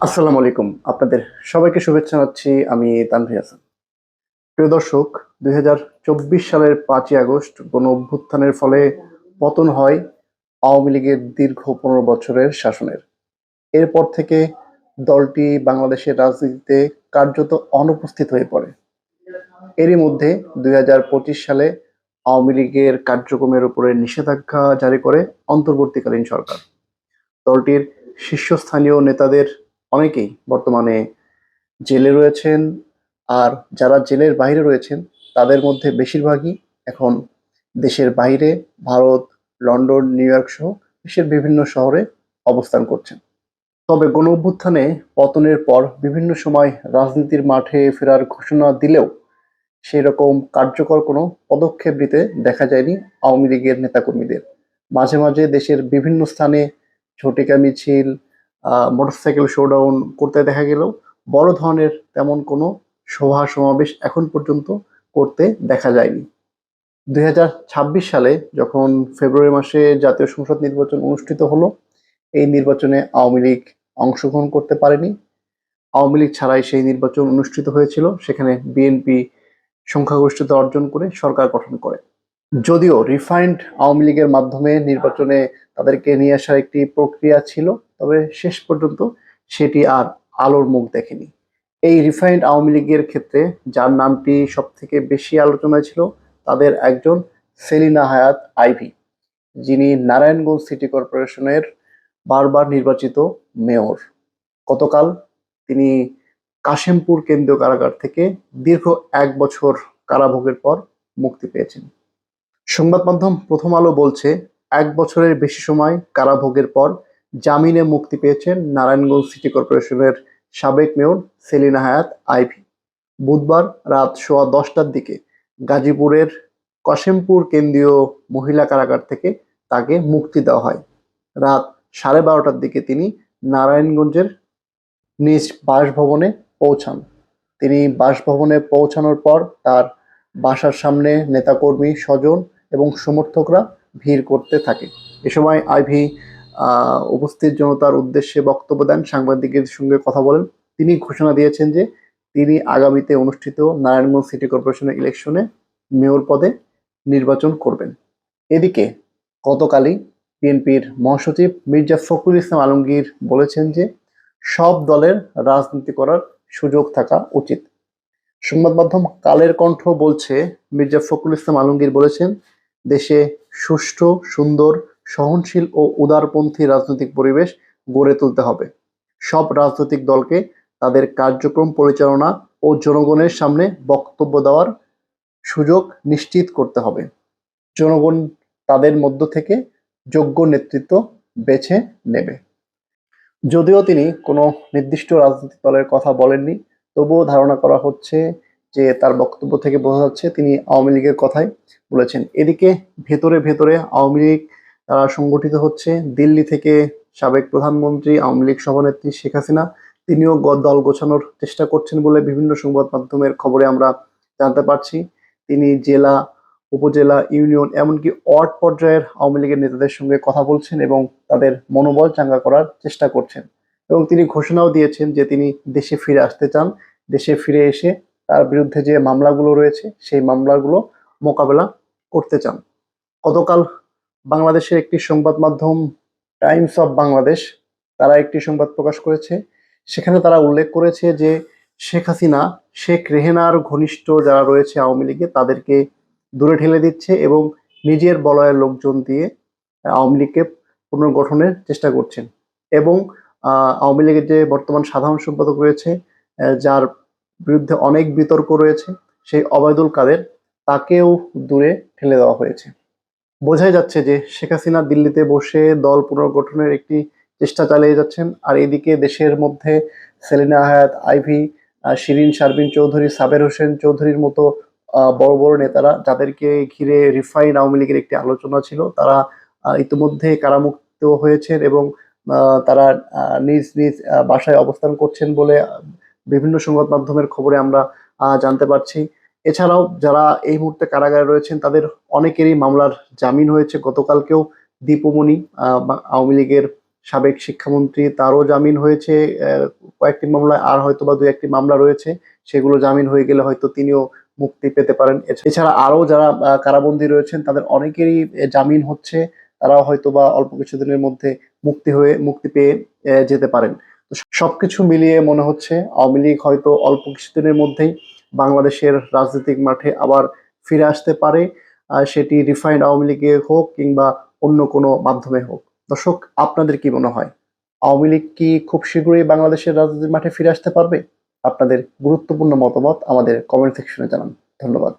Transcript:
আসসালামু আলাইকুম। আপনাদের সবাইকে শুভেচ্ছা জানাচ্ছি। আমি তানভীর হাসান। প্রিয় দর্শক, ২০২৪ সালের ৫ই আগস্ট গণঅভ্যুত্থানের ফলে পতন হয় আওয়ামী লীগের দীর্ঘ ১৫ বছরের শাসনের। এরপর থেকে দলটি বাংলাদেশের রাজনীতিতে কার্যত অনুপস্থিত হয়ে পড়ে। এরই মধ্যে ২০২৫ সালে আওয়ামী লীগের কার্যক্রমের উপরে নিষেধাজ্ঞা জারি করে অন্তর্বর্তীকালীন সরকার। দলটির শীর্ষস্থানীয় নেতাদের অনেকেই বর্তমানে জেলে রয়েছেন। আর যারা জেলের বাইরে রয়েছেন তাদের মধ্যে বেশিরভাগই এখন দেশের বাইরে ভারত, লন্ডন, নিউ ইয়র্ক সহ দেশের বিভিন্ন শহরে অবস্থান করছেন। তবে গণঅভ্যুত্থানে পতনের পর বিভিন্ন সময় রাজনীতির মাঠে ফেরার ঘোষণা দিলেও সেরকম কার্যকর কোনো পদক্ষেপ নিতে দেখা যায়নি আওয়ামী লীগের নেতাকর্মীদের। মাঝে মাঝে দেশের বিভিন্ন স্থানে ঝটিকা মিছিল, মোটরসাইকেল শোডাউন করতে দেখা গেলেও বড় ধরনের তেমন কোনো সভা সমাবেশ এখন পর্যন্ত করতে দেখা যায়নি। ২০২৬ সালে যখন ফেব্রুয়ারি মাসে জাতীয় সংসদ নির্বাচন অনুষ্ঠিত হলো, এই নির্বাচনে আওয়ামী লীগ অংশগ্রহণ করতে পারেনি। আওয়ামী লীগ ছাড়াই সেই নির্বাচন অনুষ্ঠিত হয়েছিল। সেখানে বিএনপি সংখ্যাগরিষ্ঠতা অর্জন করে সরকার গঠন করে। যদিও রিফাইন্ড আওয়ামী লীগের মাধ্যমে নির্বাচনে তাদেরকে নিয়ে আসার একটি প্রক্রিয়া ছিল, তবে শেষ পর্যন্ত সেটি আর আলোর মুখ দেখেনি। এই রিফাইন্ড আওয়ামী লীগের ক্ষেত্রে যার নামটি সব থেকে বেশি আলোচনায় ছিল তাদের একজন সেলিনা হায়াৎ আইভী, যিনি নারায়ণগঞ্জ সিটি কর্পোরেশনের বারবার নির্বাচিত মেয়র। গতকাল তিনি কাশিমপুর কেন্দ্রীয় কারাগার থেকে দীর্ঘ ১ বছর কারাভোগের পর মুক্তি পেয়েছেন। সংবাদ মাধ্যম প্রথম আলো বলছে, ১ বছরের বেশি সময় কারাভোগের পর জামিনে মুক্তি পেয়েছেন নারায়ণগঞ্জ সিটি কর্পোরেশনের সাবেক মেয়র সেলিনা হায়াৎ আইভী। বুধবার রাত ১০:১০টার দিকে গাজীপুরের কাশিমপুর কেন্দ্রীয় মহিলা কারাগার থেকে তাকে মুক্তি দেওয়া হয়। রাত ১২:৩০টার দিকে তিনি নারায়ণগঞ্জের নিজ বাসভবনে পৌঁছান। তিনি বাসভবনে পৌঁছানোর পর তার বাসার সামনে নেতাকর্মী, স্বজন এবং সমর্থকরা ভিড় করতে থাকে। এ সময় আইভী উপস্থিত জনতার উদ্দেশ্যে বক্তব্য দেন, সাংবাদিকদের সঙ্গে কথা বলেন। তিনি ঘোষণা দিয়েছেন যে তিনি আগামীতে অনুষ্ঠিত নারায়ণগঞ্জ সিটি কর্পোরেশনের ইলেকশনে মেয়র পদে নির্বাচন করবেন। এদিকে গতকালই বিএনপির মহাসচিব মির্জা ফখরুল ইসলাম আলমগীর বলেছেন যে সব দলের রাজনীতি করার সুযোগ থাকা উচিত। সংবাদ মাধ্যম কালের কণ্ঠ বলছে, মির্জা ফখরুল ইসলাম আলমগীর বলেছেন, দেশে সুষ্ঠু, সুন্দর, সহনশীল ও উদারপন্থী রাজনৈতিক পরিবেশ গড়ে তুলতে হবে। সব রাজনৈতিক দলকে তাদের কার্যক্রম পরিচালনা ও জনগণের সামনে বক্তব্য দেওয়ার সুযোগ নিশ্চিত করতে হবে। জনগণ তাদের মধ্য থেকে যোগ্য নেতৃত্ব বেছে নেবে। যদিও তিনি কোনো নির্দিষ্ট রাজনৈতিক দলের কথা বলেননি, তবুও ধারণা করা হচ্ছে যে তার বক্তব্য থেকে বোঝা যাচ্ছে তিনি আওয়ামী লীগের কথাই বলেছেন। এদিকে ভেতরে ভেতরে আওয়ামী লীগ সংগঠিত হচ্ছে। দিল্লি থেকে সাবেক প্রধানমন্ত্রী, আওয়ামী লীগ সভানেত্রী শেখ হাসিনা, তিনিও দল গোছানোর চেষ্টা করছেন বলে বিভিন্ন সংবাদ মাধ্যমের খবরে আমরা জানতে পারছি। তিনি জেলা, উপজেলা, ইউনিয়ন, এমনকি ওয়ার্ড পর্যায়ের আওয়ামী লীগের নেতাদের সঙ্গে কথা বলছেন এবং তাদের মনোবল চাঙ্গা করার চেষ্টা করছেন। এবং তিনি ঘোষণাও দিয়েছেন যে তিনি দেশে ফিরে আসতে চান। দেশে ফিরে এসে তার বিরুদ্ধে যে মামলাগুলো রয়েছে সেই মামলাগুলো মোকাবেলা করতে চান। গতকাল বাংলাদেশের একটি সংবাদ মাধ্যম টাইমস অফ বাংলাদেশ, তারা একটি সংবাদ প্রকাশ করেছে। সেখানে তারা উল্লেখ করেছে যে শেখ হাসিনা শেখ রেহেনার ঘনিষ্ঠ যারা রয়েছে আওয়ামী লীগে তাদেরকে দূরে ঠেলে দিচ্ছে এবং নিজের বলয়ের লোকজন দিয়ে আওয়ামী লীগকে পুনর্গঠনের চেষ্টা করছেন। এবং আওয়ামী লীগের যে বর্তমান সাধারণ সম্পাদক রয়েছে, যার বিরুদ্ধে অনেক বিতর্ক রয়েছে, সেই অবায়দুল কাদের, তাকেও দূরে ঠেলে দেওয়া হয়েছে। বোঝাই যাচ্ছে যে শেখ হাসিনা দিল্লিতে বসে দল পুনর্গঠনের একটি চেষ্টা চালিয়ে যাচ্ছেন। আর এদিকে দেশের মধ্যে সেলিনা হায়াৎ আইভী, শিরিন শারমিন চৌধুরী, সাবের হোসেন চৌধুরীর মতো বড় বড় নেতারা, যাদেরকে ঘিরে রিফাইন আওয়ামী লীগের একটি আলোচনা ছিল, তারা ইতিমধ্যে কারামুক্ত হয়েছেন এবং তারা নিজ নিজ বাসায় অবস্থান করছেন বলে বিভিন্ন সংবাদ মাধ্যমের খবরে আমরা জানতে পারছি। এছাড়াও যারা এই মুহূর্তে কারাগারে রয়েছেন তাদের অনেকেরই মামলার জামিন হয়েছে। গতকালকেও দীপুমনি, আওয়ামী লীগের সাবেক শিক্ষামন্ত্রী, তারও জামিন হয়েছে কয়েকটি মামলায় আর হয়তো বা 2-1টি মামলা রয়েছে, সেগুলো জামিন হয়ে গেলে হয়তো তিনিও মুক্তি পেতে পারেন। এছাড়া আরো যারা কারাবন্দী রয়েছেন তাদের অনেকেরই জামিন হচ্ছে, তারাও হয়তো বা অল্প কিছুদিনের মধ্যে মুক্তি পেয়ে যেতে পারেন। তো সবকিছু মিলিয়ে মনে হচ্ছে আওয়ামী লীগ হয়তো অল্প কিছুদিনের মধ্যেই বাংলাদেশের রাজনৈতিক মাঠে আবার ফিরে আসতে পারে, সেটি রিফাইন্ড আওয়ামী লীগে হোক কিংবা অন্য কোনো মাধ্যমে হোক। দর্শক, আপনাদের কি মনে হয়, আওয়ামী লীগ কি খুব শীঘ্রই বাংলাদেশের রাজনৈতিক মাঠে ফিরে আসতে পারবে? আপনাদের গুরুত্বপূর্ণ মতামত আমাদের কমেন্ট সেকশনে জানান। ধন্যবাদ।